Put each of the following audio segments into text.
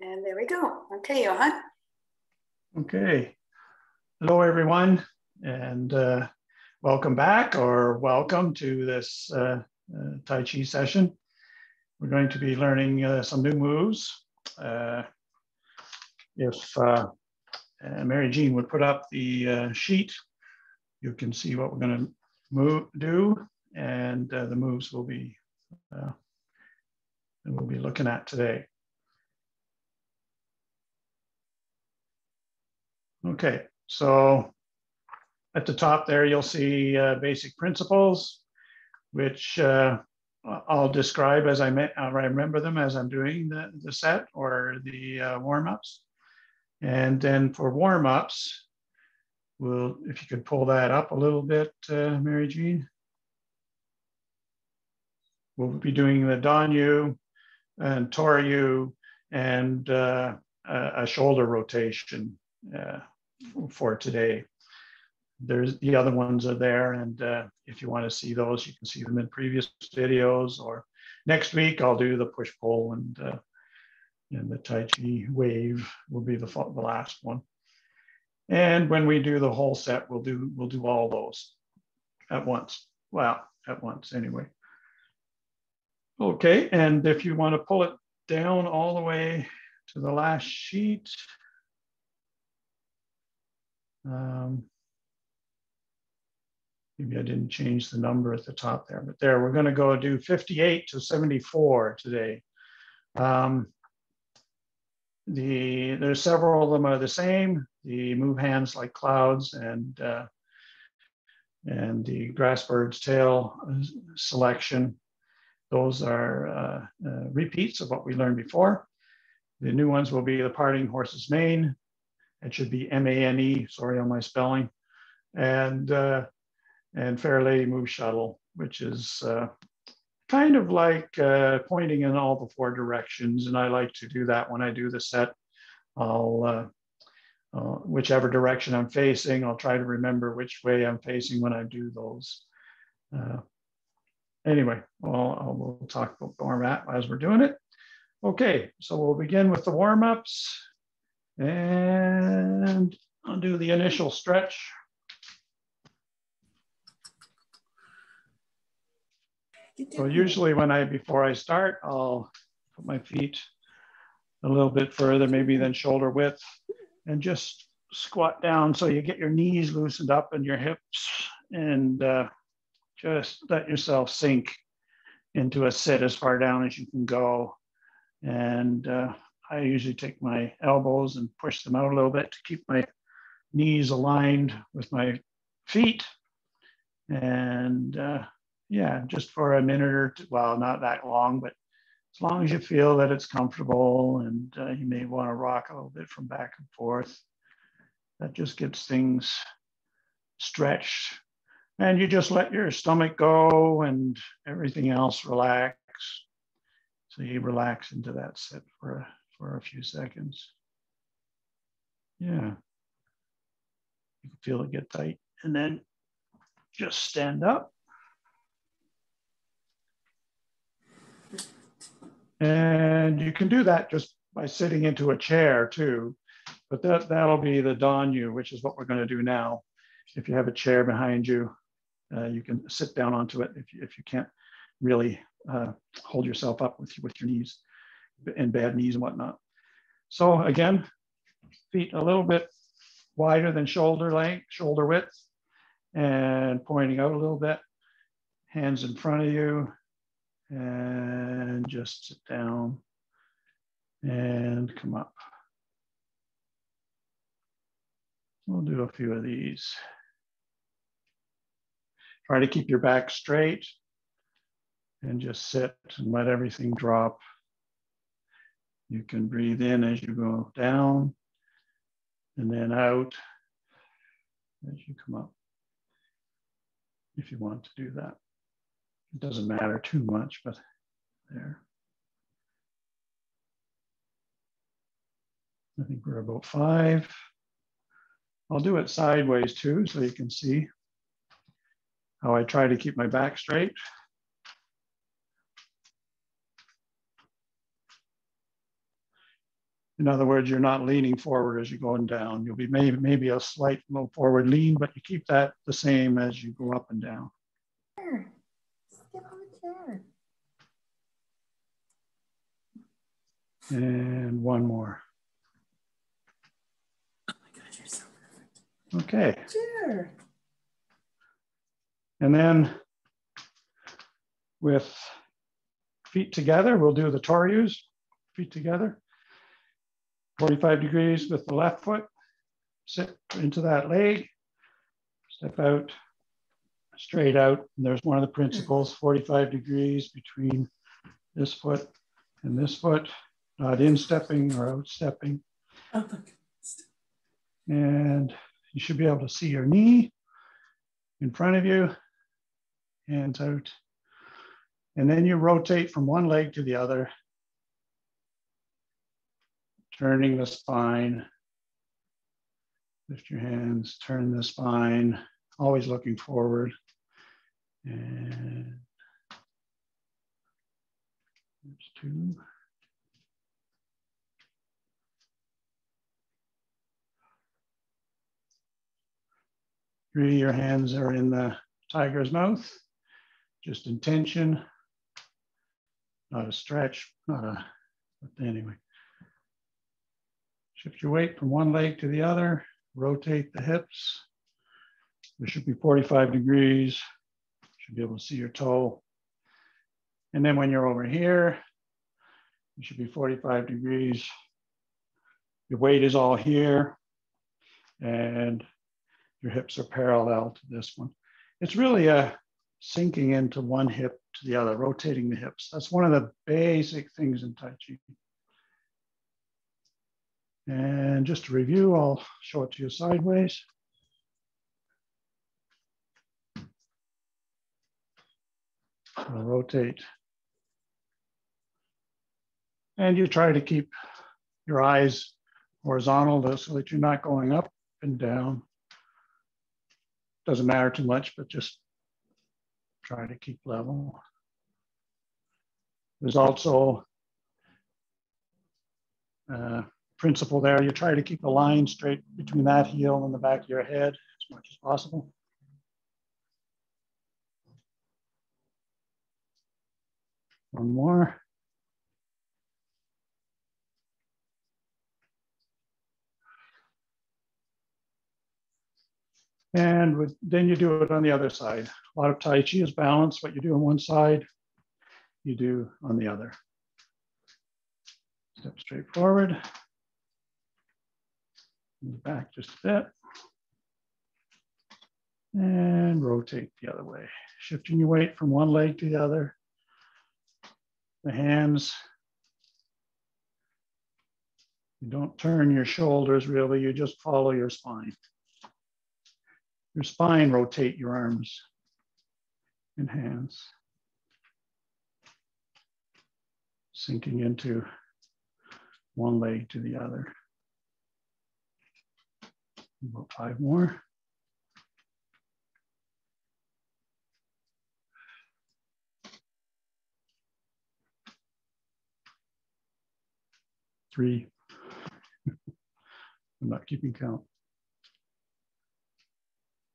And there we go. Okay, Johan. Okay. Hello, everyone, and welcome back or welcome to this Tai Chi session. We're going to be learning some new moves. If Mary Jean would put up the sheet, you can see what we're going to do, and the moves we'll be looking at today. Okay, so at the top there, you'll see basic principles, which I'll describe as I remember them as I'm doing the set or the warm-ups. And then for warm-ups, if you could pull that up a little bit, Mary Jean. We'll be doing the Danyu and Toryu and a shoulder rotation for today. There's the other ones are there, and if you want to see those, you can see them in previous videos. Or next week, I'll do the push-pull and the Tai Chi wave will be the last one. And when we do the whole set, we'll do all those at once. Well, at once anyway. Okay, and if you want to pull it down all the way to the last sheet. Maybe I didn't change the number at the top there, but there, we're going to go do 58 to 74 today. There's several of them are the same. The move hands like clouds and the grass bird's tail selection. Those are repeats of what we learned before. The new ones will be the parting horse's mane. It should be M-A-N-E, sorry on my spelling. And Fair Lady Move Shuttle, which is kind of like pointing in all the four directions. And I like to do that when I do the set. I'll, whichever direction I'm facing, I'll try to remember which way I'm facing when I do those. Anyway, we'll talk about more as we're doing it. Okay, so we'll begin with the warm-ups. And I'll do the initial stretch. So usually before I start, I'll put my feet a little bit further, maybe than shoulder width, and just squat down so you get your knees loosened up and your hips, and just let yourself sink into a sit as far down as you can go. And I usually take my elbows and push them out a little bit to keep my knees aligned with my feet. And yeah, just for a minute or two, well, not that long, but as long as you feel that it's comfortable, and you may want to rock a little bit from back and forth. That just gets things stretched. And you just let your stomach go and everything else relax. So you relax into that sit for a few seconds. Yeah. You can feel it get tight. And then just stand up. And you can do that just by sitting into a chair too. But that'll be the Danyu, which is what we're going to do now. If you have a chair behind you, you can sit down onto it if you can't really hold yourself up with your knees and bad knees and whatnot. So again, feet a little bit wider than shoulder length, shoulder width, and pointing out a little bit. Hands in front of you, and just sit down and come up. We'll do a few of these. Try to keep your back straight and just sit and let everything drop. You can breathe in as you go down and then out as you come up, if you want to do that. It doesn't matter too much, but there. I think we're about 5. I'll do it sideways too, so you can see how I try to keep my back straight. In other words, you're not leaning forward as you're going down. You'll be maybe a slight little forward lean, but you keep that the same as you go up and down. Sure. Just get on the chair. And one more. Oh my God, you're so perfect. Okay. Sure. And then with feet together, we'll do the Toryus, feet together. 45 degrees with the left foot, sit into that leg, step out, straight out. And there's one of the principles, 45 degrees between this foot and this foot, not instepping or outstepping. Oh, look. And you should be able to see your knee in front of you, hands out. And then you rotate from one leg to the other, turning the spine. Lift your hands, turn the spine, always looking forward. And there's two. 3, your hands are in the tiger's mouth, just in tension, not a stretch, not a, but anyway. Shift your weight from one leg to the other, rotate the hips. There should be 45 degrees. Should be able to see your toe. And then when you're over here, you should be 45 degrees. Your weight is all here and your hips are parallel to this one. It's really a sinking into one hip to the other, rotating the hips. That's one of the basic things in Tai Chi. And just to review, I'll show it to you sideways. I'll rotate. And you try to keep your eyes horizontal so that you're not going up and down. Doesn't matter too much, but just try to keep level. There's also a principle there. You try to keep a line straight between that heel and the back of your head as much as possible. One more. And then you do it on the other side. A lot of Tai Chi is balance. What you do on one side, you do on the other. Step straight forward. Move back just a bit. And rotate the other way. Shifting your weight from one leg to the other. The hands. You don't turn your shoulders really, you just follow your spine. Your spine, rotate your arms and hands. Sinking into one leg to the other. About 5 more. Three. I'm not keeping count.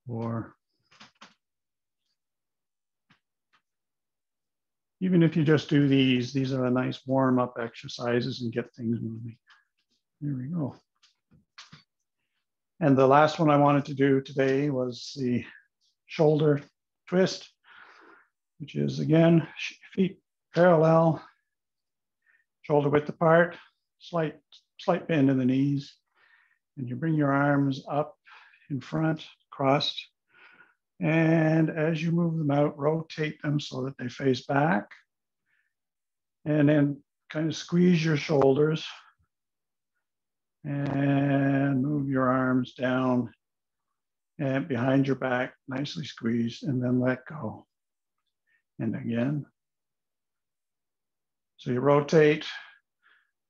4. Even if you just do these are a nice warm-up exercises and get things moving. There we go. And the last one I wanted to do today was the shoulder twist, which is again, feet parallel, shoulder width apart, slight bend in the knees. And you bring your arms up in front, crossed. And as you move them out, rotate them so that they face back. And then kind of squeeze your shoulders and move your arms down and behind your back, nicely squeezed, and then let go. And again. So you rotate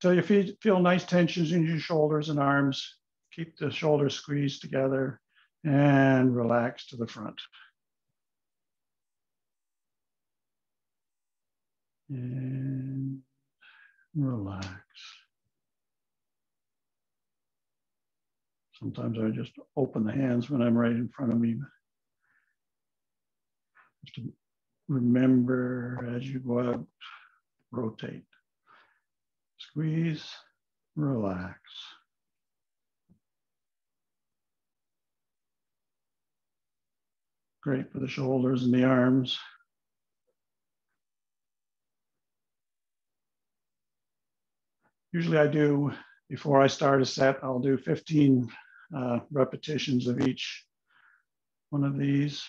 till you feel nice tensions in your shoulders and arms. Keep the shoulders squeezed together and relax to the front. And relax. Sometimes I just open the hands when I'm right in front of me. Just to remember as you go out, rotate, squeeze, relax. Great for the shoulders and the arms. Usually I do, before I start a set, I'll do 15 repetitions of each one of these.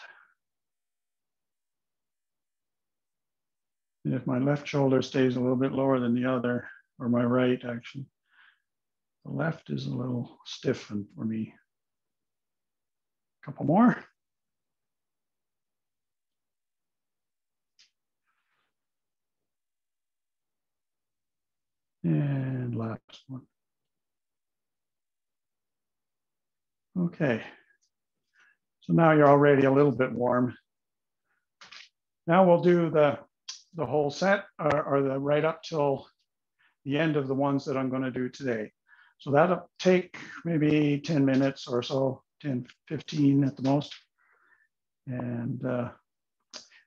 And if my left shoulder stays a little bit lower than the other, or my right actually, the left is a little stiffened for me. A couple more. And last one. Okay. So now you're already a little bit warm. Now we'll do the whole set or the right up till the end of the ones that I'm going to do today. So that'll take maybe 10 minutes or so, 10, 15 at the most. And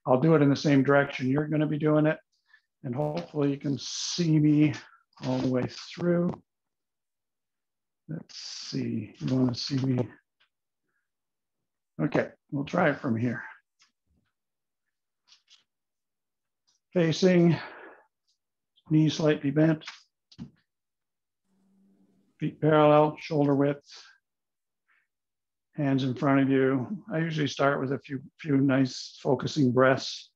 I'll do it in the same direction you're going to be doing it. And hopefully you can see me all the way through. Let's see, you want to see me? Okay, we'll try it from here. Facing, knees slightly bent, feet parallel, shoulder width, hands in front of you. I usually start with a few nice focusing breaths.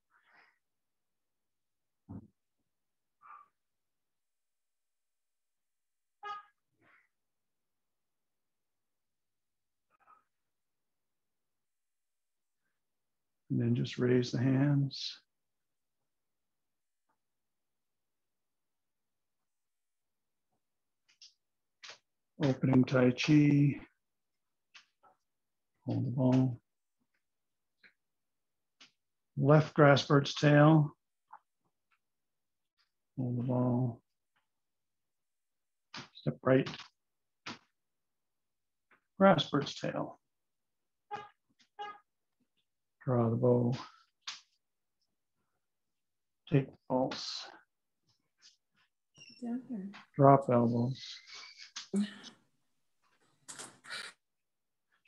And then just raise the hands. Opening Tai Chi. Hold the ball. Left grass bird's tail. Hold the ball. Step right. Grass bird's tail. Draw the bow. Take the pulse. Drop elbows.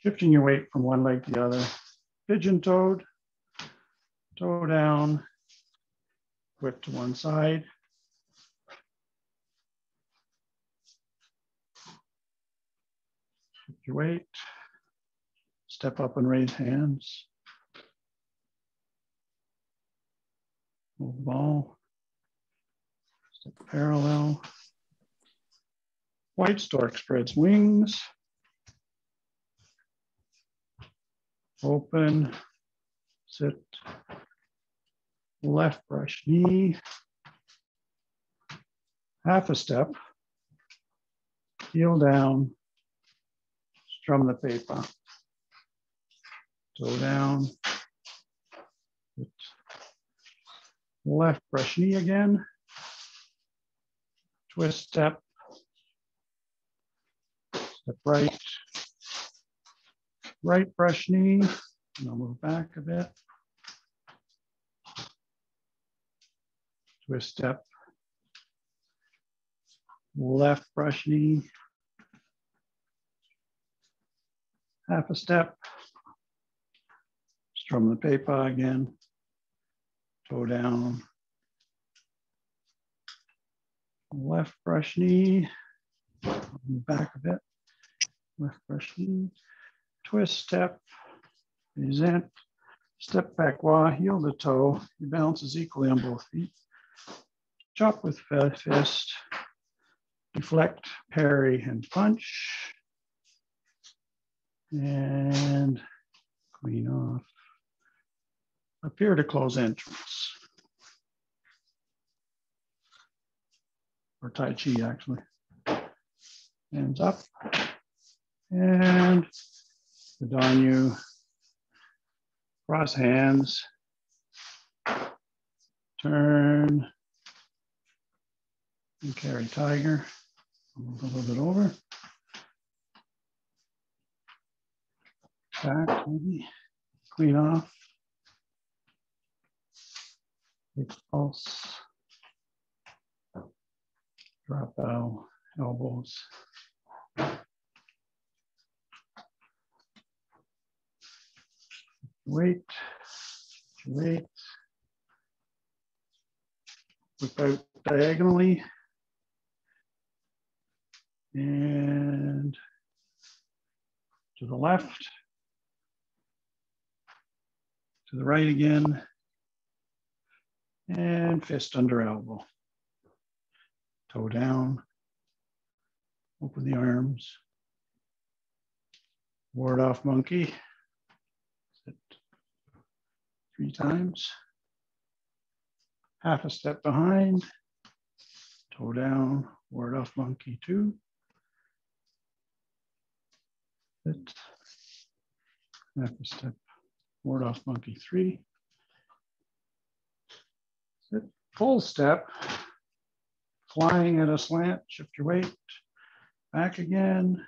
Shifting your weight from one leg to the other. Pigeon toed, toe down, whip to one side. Shift your weight. Step up and raise hands. Hold the ball. Step parallel. White stork spreads wings. Open, sit, left brush knee, half a step, heel down, strum the paper, toe down, sit, left brush knee again, twist step, step right, right brush knee, and I'll move back a bit. Twist step, left brush knee, half a step, strum the paper again, toe down, left brush knee, move back a bit, left brush knee, twist step, present, step back wah, heel to toe, he balances equally on both feet. Chop with fist, deflect, parry, and punch. And clean off. Appear to close entrance. Or Tai Chi, actually. Hands up. And the Danyu. Cross hands. Turn. And carry tiger. Move a little bit over. back, maybe clean off. Big pulse. Drop out, elbows. Weight, whip out diagonally. And to the left, to the right again, and fist under elbow. Toe down, open the arms. Ward off monkey. Sit 3 times. Half a step behind, toe down, ward off monkey 2. Sit. Half a step, ward off monkey 3. Sit. Full step, flying at a slant, shift your weight, back again,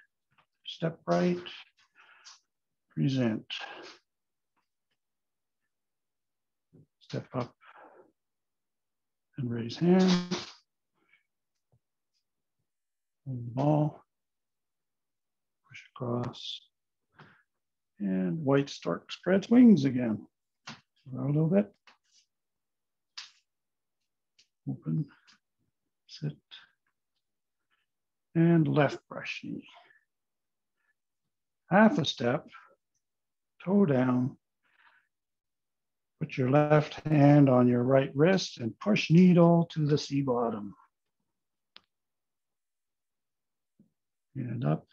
step right, present. Step up and raise hand. Hold the ball, push across, and white stork spreads wings again. Out a little bit. Open, sit, and left brush knee. Half a step, toe down. Put your left hand on your right wrist and push needle to the C bottom. And up.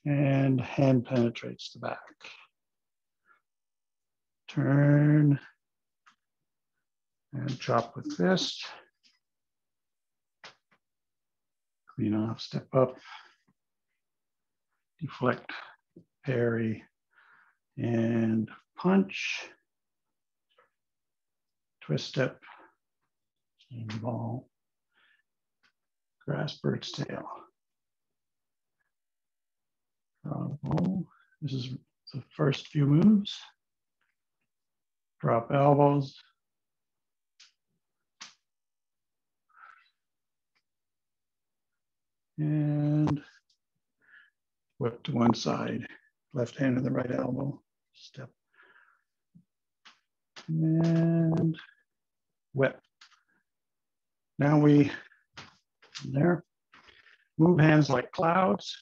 And hand penetrates the back. Turn. And chop with fist. Clean off, step up. Deflect, parry, and punch. Twist step, change ball. Grasp bird's tail. Draw the ball. This is the first few moves. Drop elbows. And whip to one side. Left hand to the right elbow. Step. And whip. Now we, there, move hands like clouds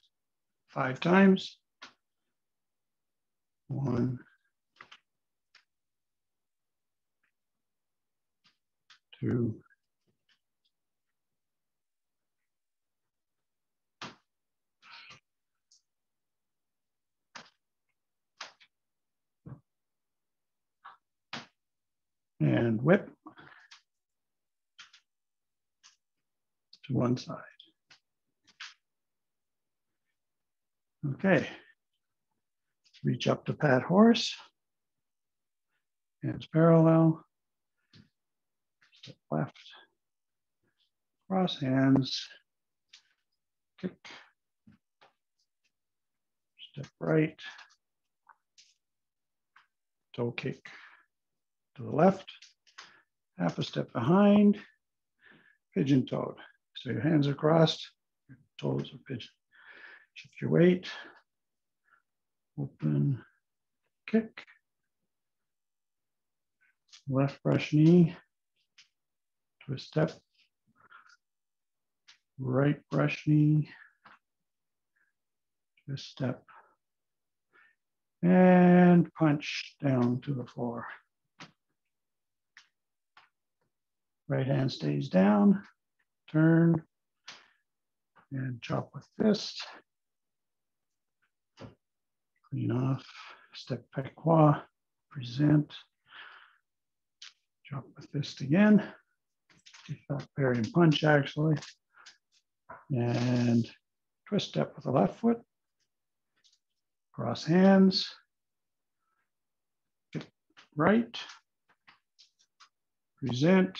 5 times. 1, 2, 3. And whip to one side. Okay. Reach up to pat horse. Hands parallel. Step left. Cross hands. Kick. Step right. Toe kick to the left. Half a step behind. Pigeon toed. So your hands are crossed. Your toes are pigeon. Shift your weight. Open. Kick. Left brush knee. Twist step. Right brush knee. Twist step. And punch down to the floor. Right hand stays down. Turn. And chop with fist. Clean off. Step pecquois. Present. Chop with fist again. Parry and punch actually. And twist step with the left foot. Cross hands. Kick right. Present.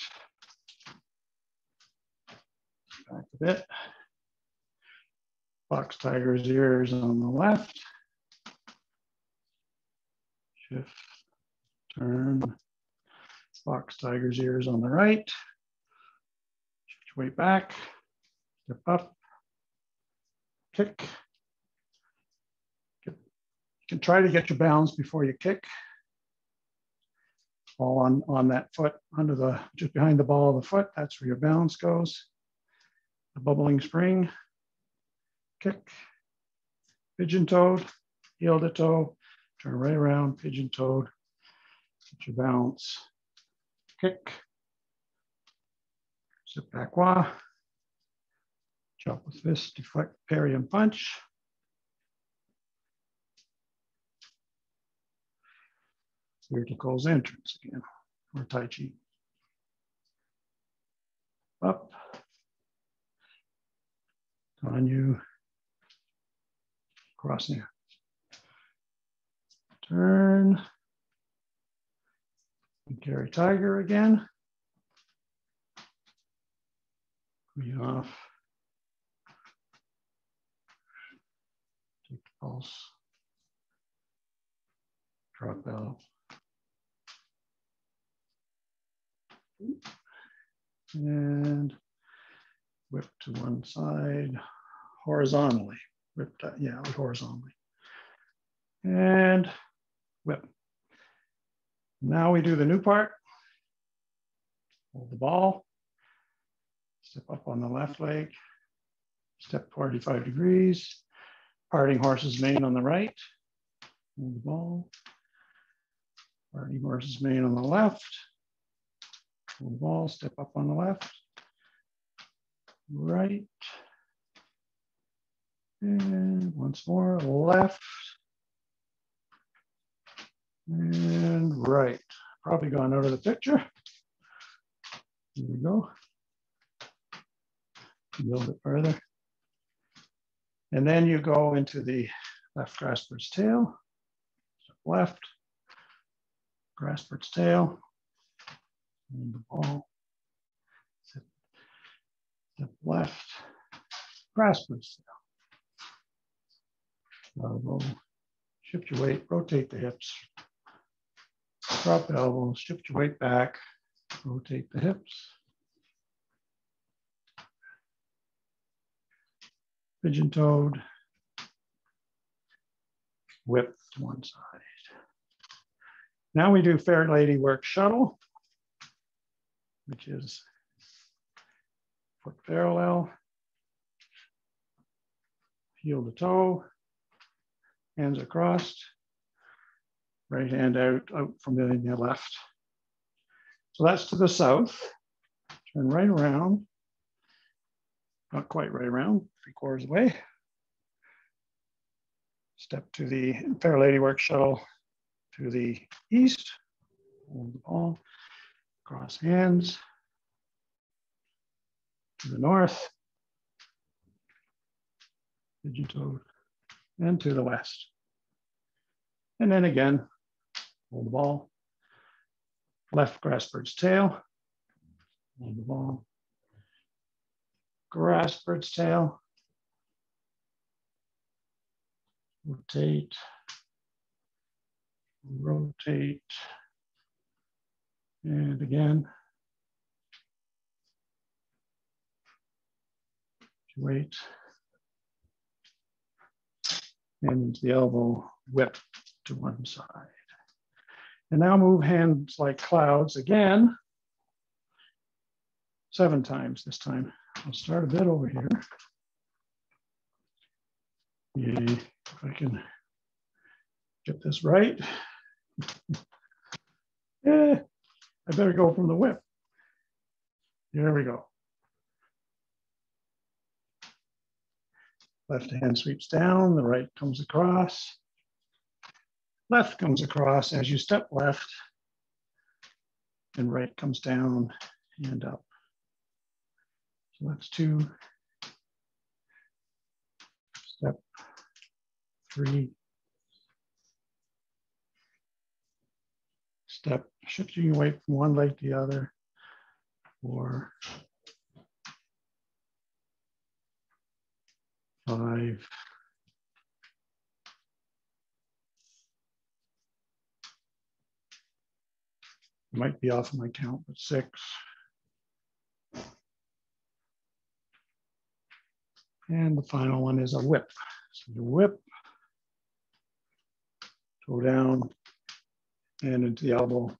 Back a bit. Fox tiger's ears on the left. fifth turn. Fox tiger's ears on the right. Shift your weight back. Step up. Kick. You can try to get your balance before you kick. Fall on that foot under the, just behind the ball of the foot. That's where your balance goes. The bubbling spring. Kick. Pigeon toed. Heel to toe. Turn right around. Pigeon toed. Get your balance. Kick. Sit back wah. Chop with fist. Deflect, parry, and punch. Vertical's entrance again, or Tai Chi. Up. On you. Crossing. Turn. And carry tiger again. Breathe off. Take the pulse. Drop out. And whip to one side horizontally. Whip that, yeah, horizontally. And whip. Now we do the new part. Hold the ball. Step up on the left leg. Step 45 degrees. Parting horse's mane on the right. Hold the ball. Parting horse's mane on the left. Hold the ball, step up on the left, right, and once more, left, and right. Probably gone out of the picture. Here we go. A little bit further. And then you go into the left grasper's tail, step left, grasper's tail, and the ball, step left, grasper's tail. Elbow, shift your weight, rotate the hips, drop the elbows, shift your weight back, rotate the hips. Pigeon toed, whip to one side. Now we do Fair Lady Work Shuttle, which is foot parallel, heel to toe, hands are crossed, right hand out from the left. So that's to the south. Turn right around, not quite right around, 3/4 away. Step to the Fair Lady Work Shuttle to the east. Hold the ball, cross hands. To the north. Pigeon toed, and to the west. And then again, hold the ball. Left grassbird's tail. Hold the ball. Grassbird's tail. Rotate. Rotate. And again. Weight. And into the elbow, whip to one side. And now move hands like clouds again. 7 times this time. I'll start a bit over here. Yay, if I can get this right. Yeah, I better go from the whip. There we go. Left hand sweeps down, the right comes across. Left comes across as you step left, and right comes down and up. So that's 2. Step 3. Step, shifting your weight from one leg to the other. 4. 5. might be off of my count, but 6. And the final one is a whip. So you whip, toe down, and into the elbow,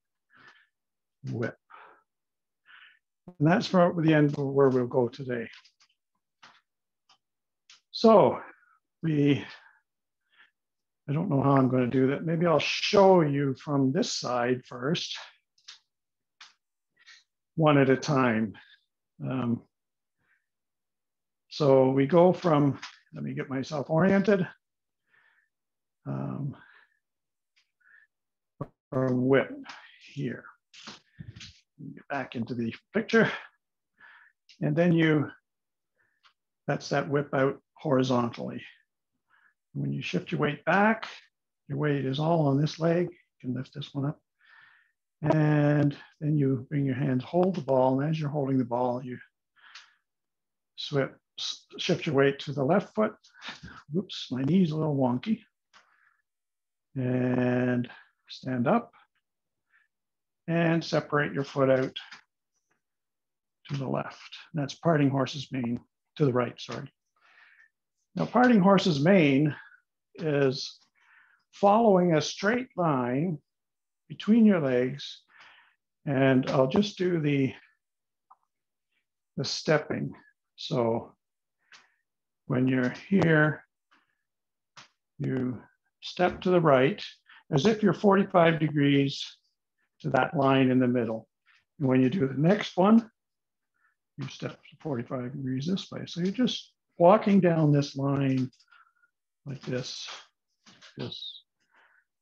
whip. And that's for the end of where we'll go today. So I don't know how I'm going to do that. Maybe I'll show you from this side first, one at a time. So we go from, let me get myself oriented. Or whip here. Get back into the picture. And then that's that whip out horizontally. When you shift your weight back, your weight is all on this leg. You can lift this one up. And then you bring your hands, hold the ball. And as you're holding the ball, you shift your weight to the left foot. Whoops, my knee's a little wonky. And stand up and separate your foot out to the left. And that's parting horse's mane, to the right, sorry. Now, parting horse's mane is following a straight line between your legs. And I'll just do the stepping. So when you're here, you step to the right as if you're 45 degrees to that line in the middle. And when you do the next one, you step 45 degrees this way. So you're just walking down this line like this, and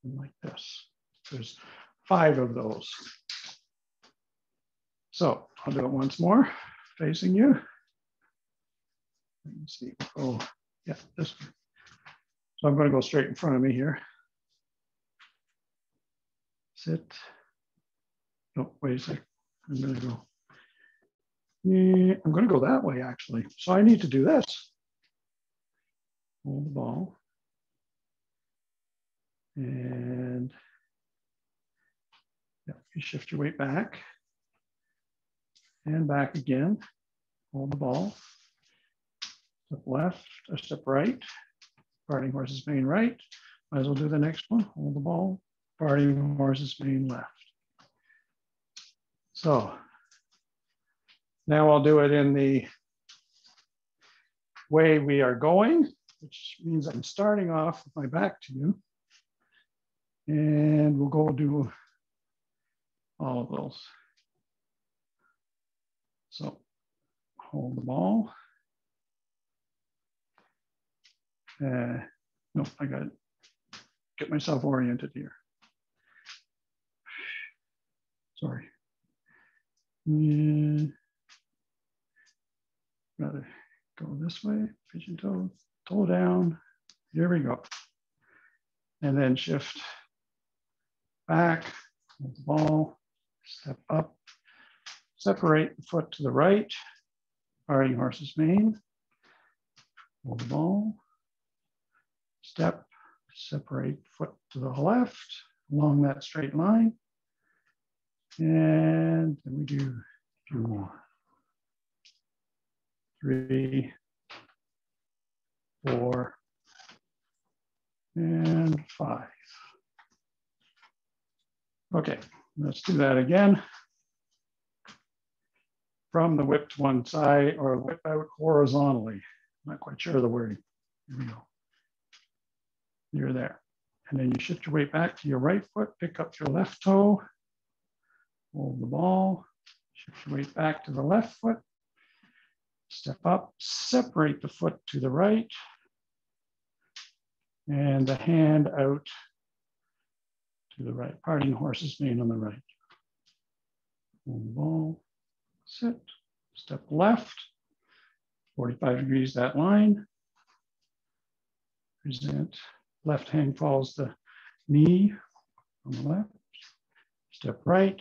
like this. There's 5 of those. So I'll do it once more, facing you. Let me see. Oh, yeah, this way. So I'm going to go straight in front of me here. Sit. No, wait a sec. I'm going to go. Yeah, I'm going to go that way, actually. So I need to do this. Hold the ball. And yeah, you shift your weight back. And back again. Hold the ball. Step left, or step right. Parting horse's mane right. Might as well do the next one. Hold the ball. Parting horse's mane left. So now I'll do it in the way we are going, which means I'm starting off with my back to you. And we'll go do all of those. So hold the ball. No, I got to get myself oriented here. Sorry. Gotta go this way, pigeon toe, toe down. Here we go. And then shift back, hold the ball, step up, separate the foot to the right, parting horse's mane, hold the ball, step, separate foot to the left along that straight line. And then we do a few more. 3, 4, and 5. Okay, let's do that again. From the whip to one side or whip out horizontally. Not quite sure of the wording. Here we go. You're there. And then you shift your weight back to your right foot, pick up your left toe, hold the ball, shift your weight back to the left foot, step up, separate the foot to the right, and the hand out to the right, parting horse's mane on the right. Hold the ball, sit, step left, 45 degrees that line. Present, left hand follows the knee on the left. Step right.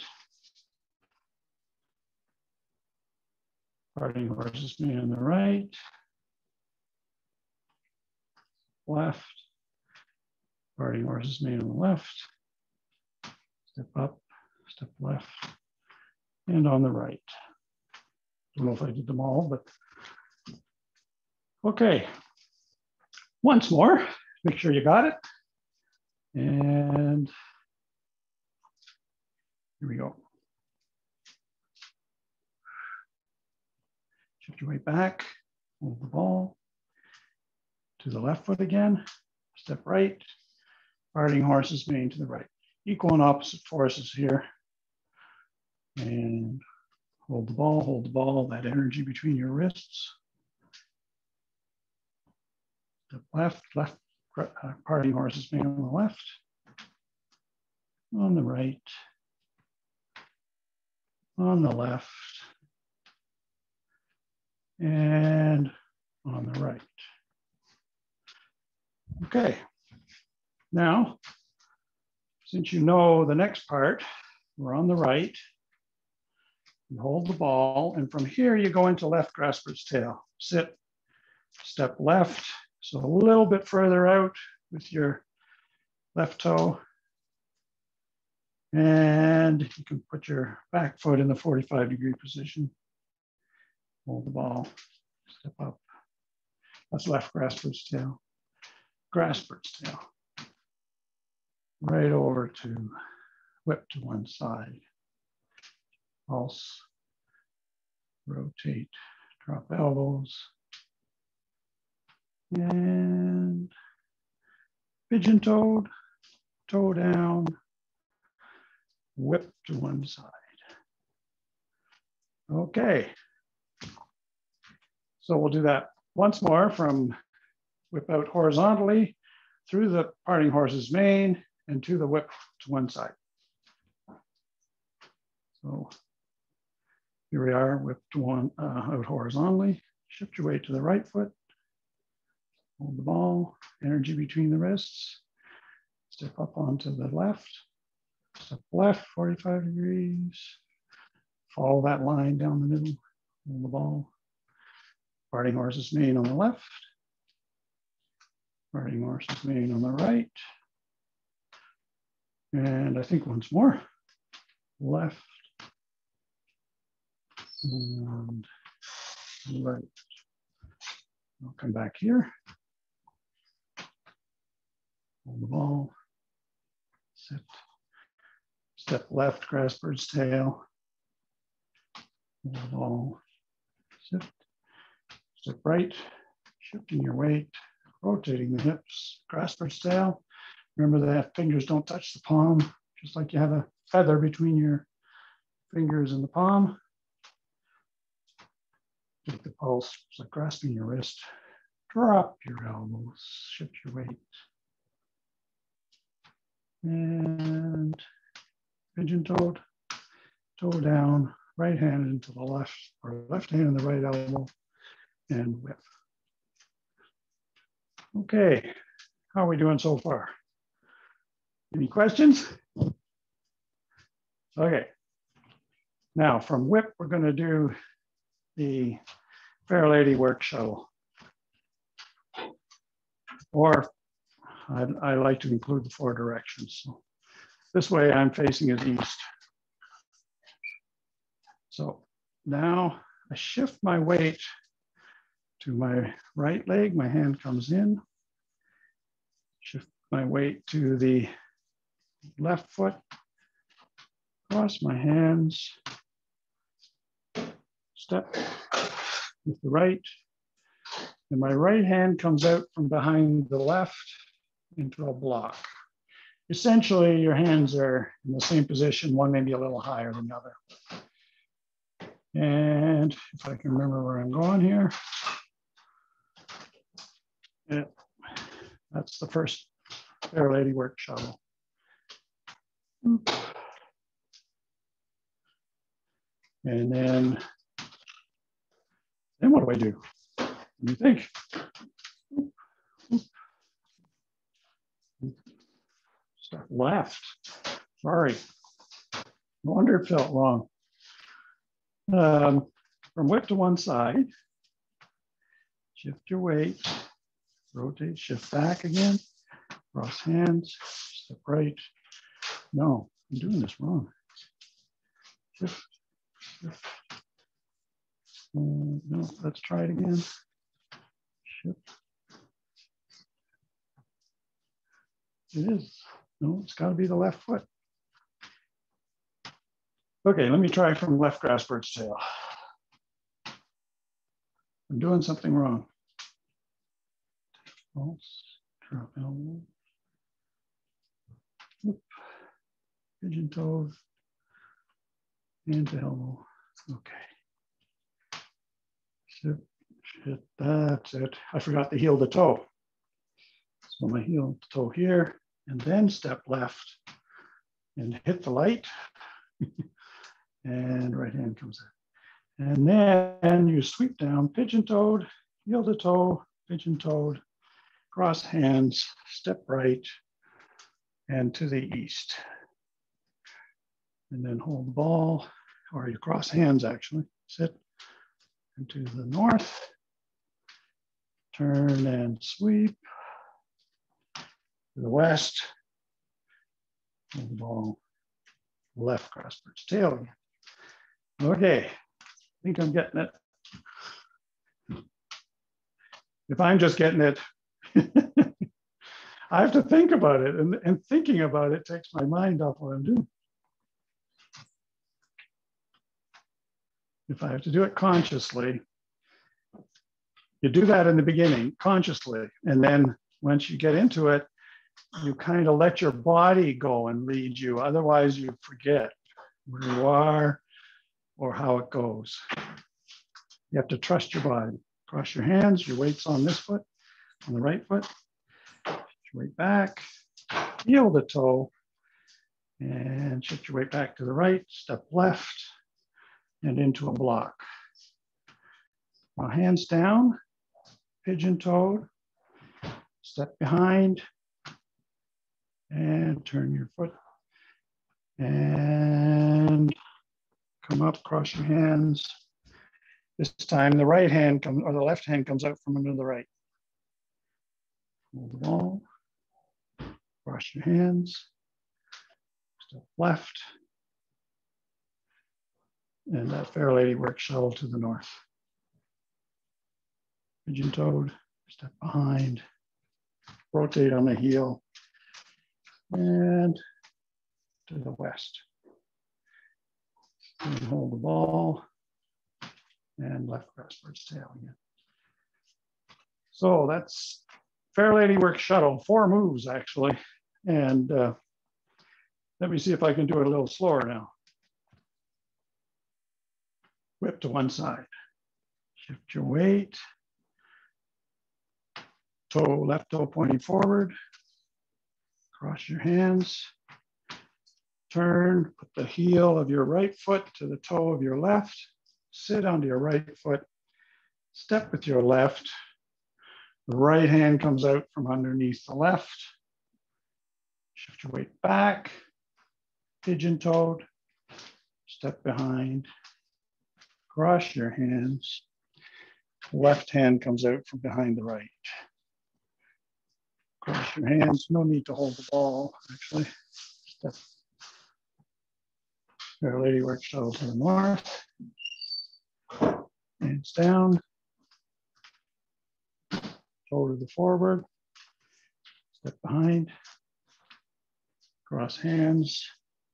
Parting horse's mane on the right. Left. Parting horse's mane on the left. Step up, step left, and on the right. Don't know if I did them all, but okay. Once more, make sure you got it. And here we go. Shift your weight back, hold the ball to the left foot again, step right, parting horse's mane to the right. Equal and opposite forces here. And hold the ball, that energy between your wrists. Step left, parting horse's mane on the left, on the right, on the left, and on the right. Okay, now, since you know the next part, we're on the right, you hold the ball, and from here you go into left grasper's tail. Sit, step left, so a little bit further out with your left toe. And you can put your back foot in the 45-degree position. Hold the ball, step up. That's left grasper's tail. Grasper's tail. Right over to whip to one side. Pulse, rotate, drop elbows. And pigeon toed, toe down, whip to one side. Okay. So we'll do that once more from whip out horizontally through the parting horse's mane and to the whip to one side. So here we are, whip to one out horizontally. Shift your weight to the right foot. Hold the ball, energy between the wrists. Step up onto the left. Step left, 45 degrees. Follow that line down the middle. Hold the ball. Parting horse's mane on the left. Parting horse's mane on the right. And I think once more. Left. And right. I'll come back here. Hold the ball. Sit. Step left, grasper's tail. Hold the ball. Sit. Step right. Shifting your weight. Rotating the hips. Grasper's tail. Remember that fingers don't touch the palm, just like you have a feather between your fingers and the palm. Take the pulse, it's like grasping your wrist. Drop your elbows, shift your weight. And pigeon toed, toe down, right hand into the left, or left hand in the right elbow, and whip. Okay, how are we doing so far? Any questions? Okay. Now from whip, we're going to do the Fair Lady work shuttle. Or I like to include the 4 directions. So this way I'm facing is east. So now I shift my weight to my right leg. My hand comes in. Shift my weight to the left foot. Cross my hands. Step with the right. And my right hand comes out from behind the left into a block. Essentially, your hands are in the same position, one maybe a little higher than the other. And if I can remember where I'm going here, yeah, that's the first Fair Lady work shuttle. And then what do I do? What do you think? Start left. Sorry. No wonder it felt wrong. From whip to one side, shift your weight, rotate, shift back again, cross hands, step right. No, I'm doing this wrong. No, let's try it again. Shift. It is. No, it's got to be the left foot. Okay, let me try from left grass bird's tail. I'm doing something wrong. False, drop elbow. Oop. Pigeon toes. Hand to elbow. Okay. Shit, that's it. I forgot the heel to toe. So my heel to toe here, and then step left and hit the light. And right hand comes in. And then you sweep down, pigeon toed, heel to toe, pigeon toed, cross hands, step right, and to the east. And then hold the ball, or you cross hands actually, sit, and to the north, turn and sweep, to the west, hold the ball, left cross bird's tail again. Okay, I think I'm getting it. If I'm just getting it, I have to think about it, and thinking about it takes my mind off what I'm doing. If I have to do it consciously, you do that in the beginning consciously, and then once you get into it, you kind of let your body go and lead you. Otherwise, you forget where you are or how it goes. You have to trust your body. Cross your hands, your weight's on this foot, on the right foot. Shift your weight back, heel to toe, and shift your weight back to the right, step left, and into a block. Now hands down, pigeon toed, step behind, and turn your foot, and come up, cross your hands. This time the right hand comes, or the left hand comes out from under the right. Hold the ball, cross your hands, step left, and that fair lady work shuttle to the north. Pigeon toed, step behind, rotate on the heel, and to the west. And hold the ball, and left cross bird's tail again. So that's fair lady work shuttle, 4 moves actually. And let me see if I can do it a little slower now. Whip to one side, shift your weight, toe, left toe pointing forward, cross your hands, turn, put the heel of your right foot to the toe of your left, sit onto your right foot, step with your left, the right hand comes out from underneath the left, shift your weight back, pigeon toed, step behind, cross your hands, left hand comes out from behind the right. Cross your hands, no need to hold the ball, actually. Step. Fair lady work shuttle to the north. Hands down. Toe to the forward. Step behind. Cross hands.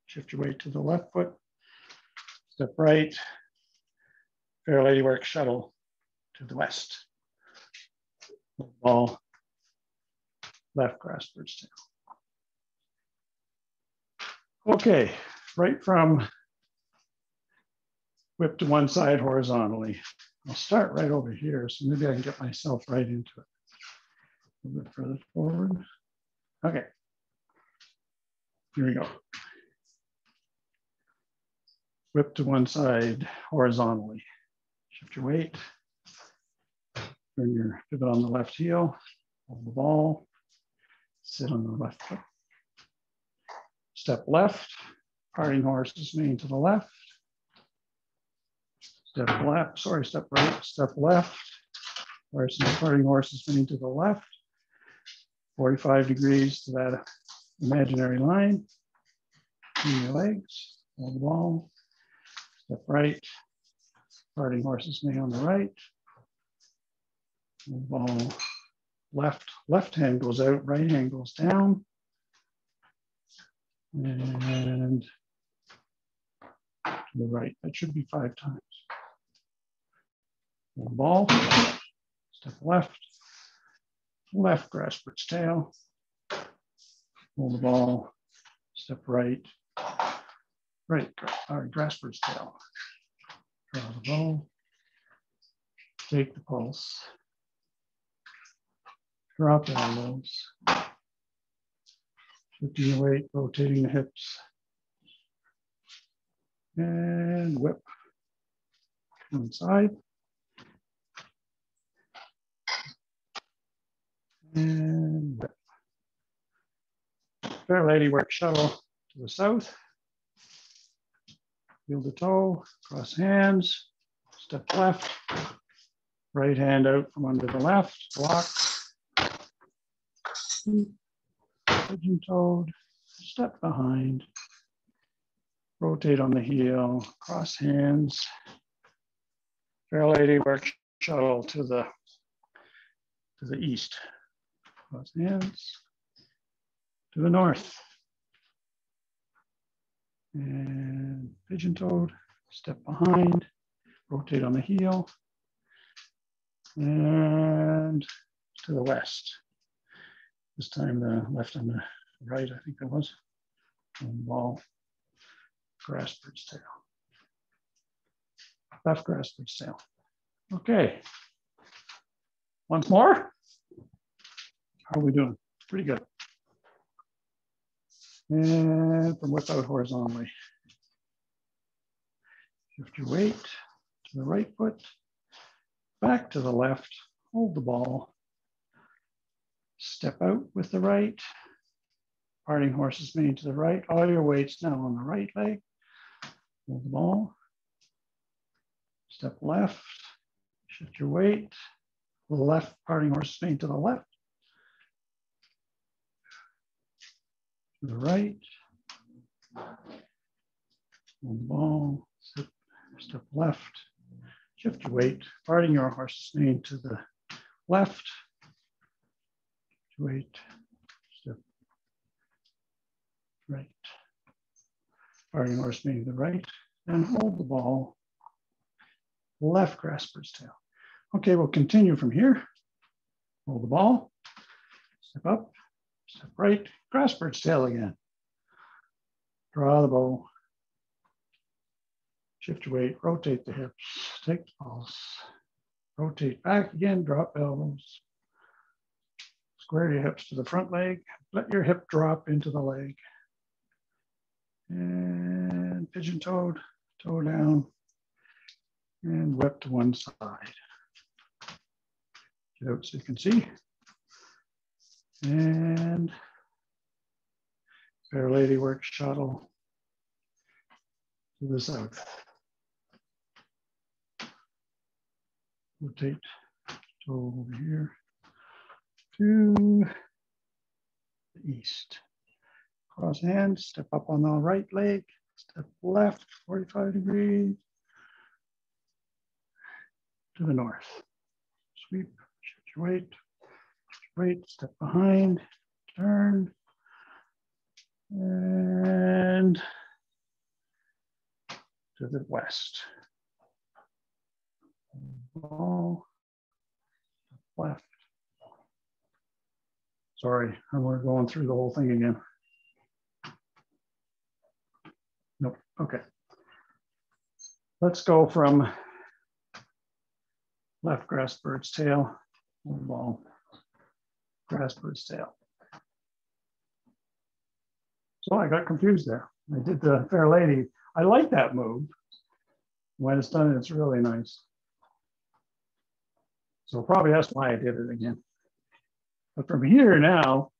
Shift your weight to the left foot. Step right. Fair lady work shuttle to the west. Ball. Left grass bird's tail. Okay, right from whip to one side horizontally. I'll start right over here, so maybe I can get myself right into it. A little bit further forward. Okay, here we go. Whip to one side horizontally. Shift your weight. Turn your pivot on the left heel. Hold the ball. Sit on the left foot. Step left. Parting horse is leaning to the left. Step left, sorry, step right, step left. Parting horse is leaning to the left. 45 degrees to that imaginary line. In your legs, hold the ball. step right, parting horse's knee on the right, ball left hand goes out, right hand goes down, and to the right. That should be 5 times. Ball, step left grasp for its tail, hold the ball, step right, grasp for its tail, draw the ball, take the pulse, drop the elbows, shifting your weight, rotating the hips, and whip one side. And whip. Fair lady work shuttle to the south. Heel to toe, cross hands, step left, right hand out from under the left, block, pigeon toed, step behind, rotate on the heel, cross hands, fair lady work shuttle to the east, cross hands, to the north, and pigeon toed, step behind, rotate on the heel, and to the west. This time the left and the right, I think it was. And ball, grasp for its tail. Left grasp for its tail. Okay. Once more. How are we doing? Pretty good. And from whip out horizontally. Shift your weight to the right foot, back to the left, hold the ball, step out with the right, parting horse's mane to the right, all your weight's now on the right leg, hold the ball, step left, shift your weight, left parting horse's mane to the left, to the right, hold the ball, step left, shift your weight, parting your horse's mane to the left, weight, step right, parting horse mane to the right, and hold the ball, left grasp for its tail. Okay, we'll continue from here. Hold the ball, step up, step right, grasp for its tail again. Draw the bow, shift your weight, rotate the hips, take the pulse, rotate back again, drop elbows, square your hips to the front leg, let your hip drop into the leg. And pigeon toed, toe down, and whip to one side. Get out so you can see. And fair lady work shuttle to the south. Rotate toe over here to the east. Cross hands, step up on the right leg, step left, 45 degrees to the north. Sweep, shift your weight, step behind, turn, and to the west. Ball, left. Sorry, we're going through the whole thing again. Nope, okay. Let's go from left grasp for its tail, ball, grasp for its tail. So I got confused there. I did the fair lady. I like that move. When it's done, it's really nice. So probably that's why I did it again. But from here now,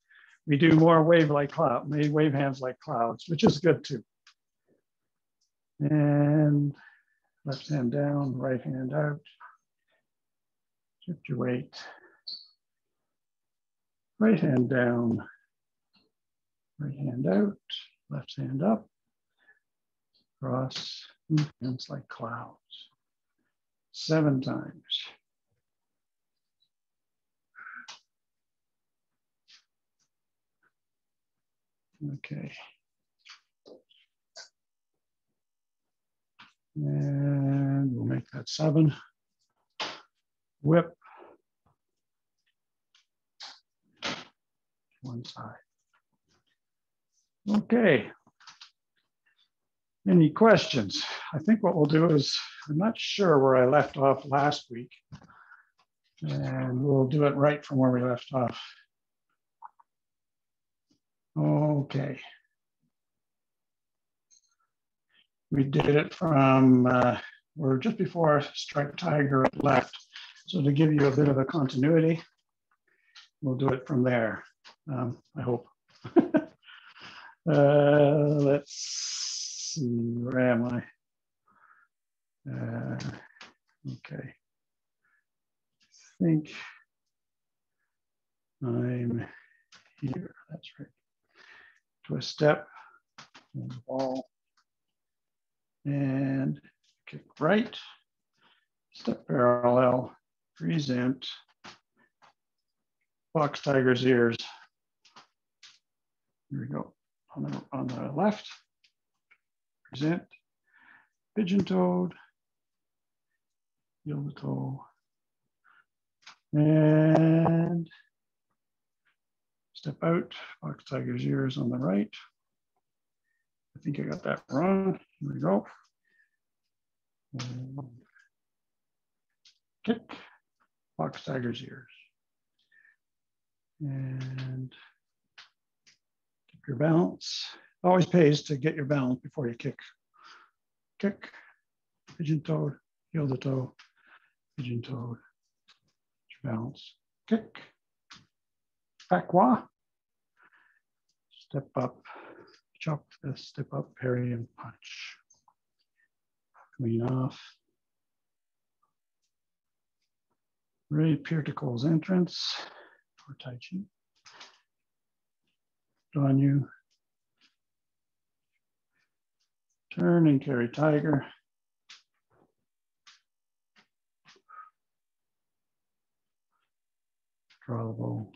we do more wave hands like clouds, which is good too. And left hand down, right hand out. Shift your weight. Right hand down, right hand out, left hand up, cross, It's like clouds. 7 times. Okay. And we'll make that 7. Whip. One side. Okay. Any questions? I think what we'll do is, I'm not sure where I left off last week, and we'll do it right from where we left off. Okay. We did it from, we're just before Striped Tiger left. So to give you a bit of a continuity, we'll do it from there, I hope. Let's see, where am I? Okay. I think I'm here, that's right. Twist step, and the ball, and kick right, step parallel, present, box tiger's ears. Here we go. On the left, present, pigeon toed, heel to toe, and step out, box tiger's ears on the right. I think I got that wrong. Here we go. And kick, box tiger's ears. And keep your balance. Always pays to get your balance before you kick. Kick, pigeon toed, heel to toe, pigeon toed, your balance. Kick, patois, step up, chop this, step up, parry and punch. Clean off. Ray Pierticle's entrance for Tai Chi. On you. Turn and carry tiger. Draw the bow.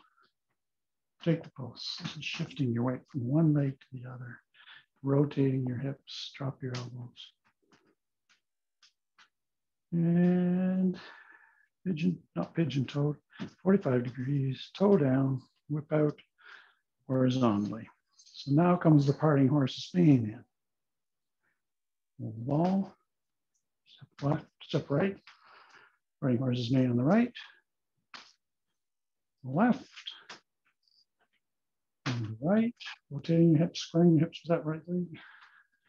Take the pulse. This is shifting your weight from one leg to the other. Rotating your hips. Drop your elbows. And pigeon, not pigeon toed, 45 degrees, toe down, whip out horizontally. So now comes the parting horse's mane in. Hold the ball, step left, step right, parting horse's mane on the right, left, and the right, rotating your hips, squaring your hips with that right leg,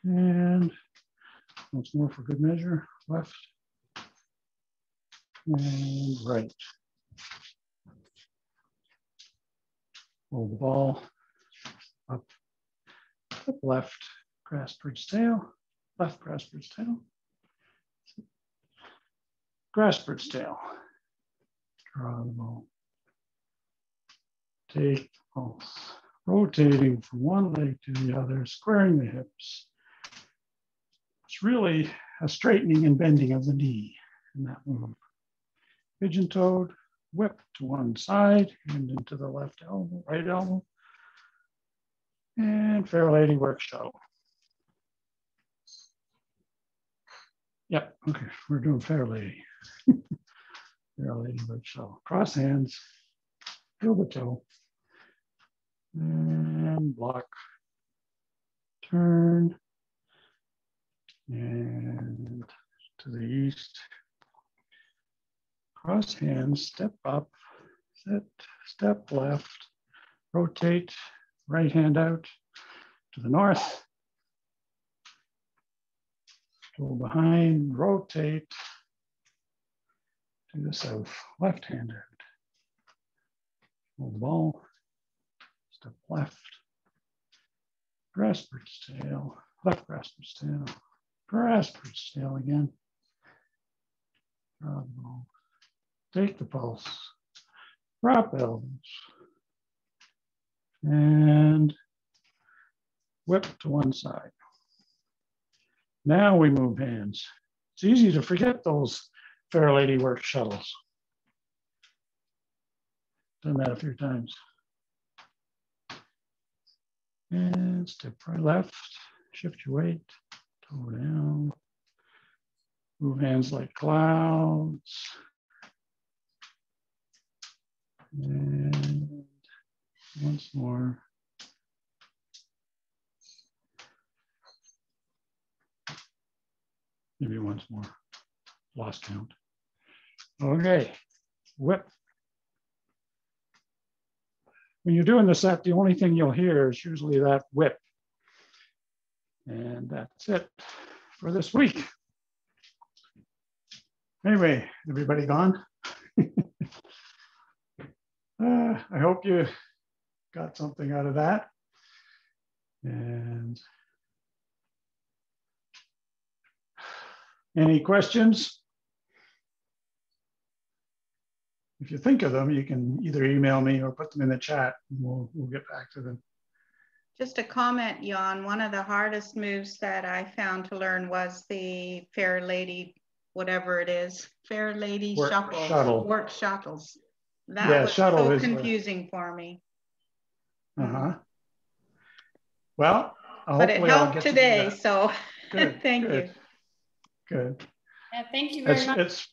and once more for good measure, left, and right. Hold the ball, up, left, grass bridge tail, left grass bridge tail, grass bridge tail. Draw the ball. Take the pulse. Rotating from one leg to the other, squaring the hips. It's really a straightening and bending of the knee in that move. Pigeon toed, whip to one side and into the left elbow, right elbow. And Fair Lady work shuttle. Yep, okay, we're doing Fair Lady. Fair Lady work shuttle. Cross hands, heel to toe. And block, turn, and to the east. Cross hands, step up, set, step left, rotate, right hand out to the north. Go behind, rotate to the south, left hand out. Hold the ball, step left, grass bridge tail, left grass bridge tail, grass bridge tail again. Draw the ball. Take the pulse, drop elbows, and whip to one side. Now we move hands. It's easy to forget those Fair Lady work shuttles. Done that a few times. And step right left, shift your weight, toe down. Move hands like clouds. And once more. Maybe once more. Lost count. Okay, whip. When you're doing the set, the only thing you'll hear is usually that whip. And that's it for this week. Anyway, everybody gone? I hope you got something out of that. And any questions? If you think of them, you can either email me or put them in the chat and we'll get back to them. Just a comment, Johan, one of the hardest moves that I found to learn was the Fair Lady, whatever it is, Fair Lady Shuttle. Work shuttles. That was shuttle so is confusing for me. Well, but it helped today, so good, thank you. Good. Yeah, thank you very much.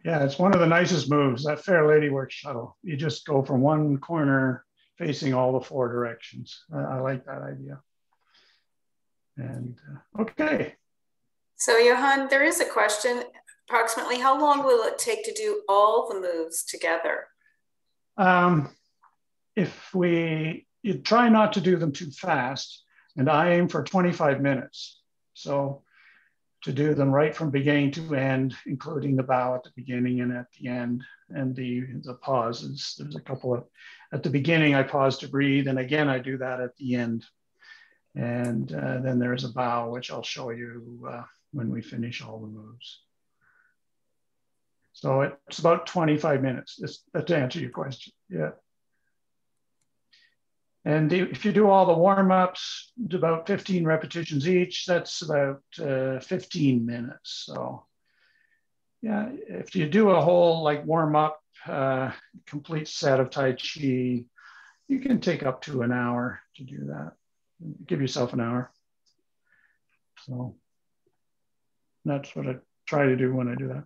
It's one of the nicest moves, that Fair Lady work shuttle. You just go from one corner facing all the four directions. I like that idea. And okay. So Johan, there is a question. Approximately how long will it take to do all the moves together? If you try not to do them too fast, and I aim for 25 minutes. So to do them right from beginning to end, including the bow at the beginning and at the end, and the pauses. There's a couple of, at the beginning I pause to breathe, and again I do that at the end. And then there's a bow, which I'll show you when we finish all the moves. So it's about 25 minutes, to answer your question, yeah. And if you do all the warm-ups, about 15 repetitions each, that's about 15 minutes. So yeah, if you do a whole like warm-up, complete set of Tai Chi, you can take up to an hour to do that. Give yourself an hour. So that's what I try to do when I do that.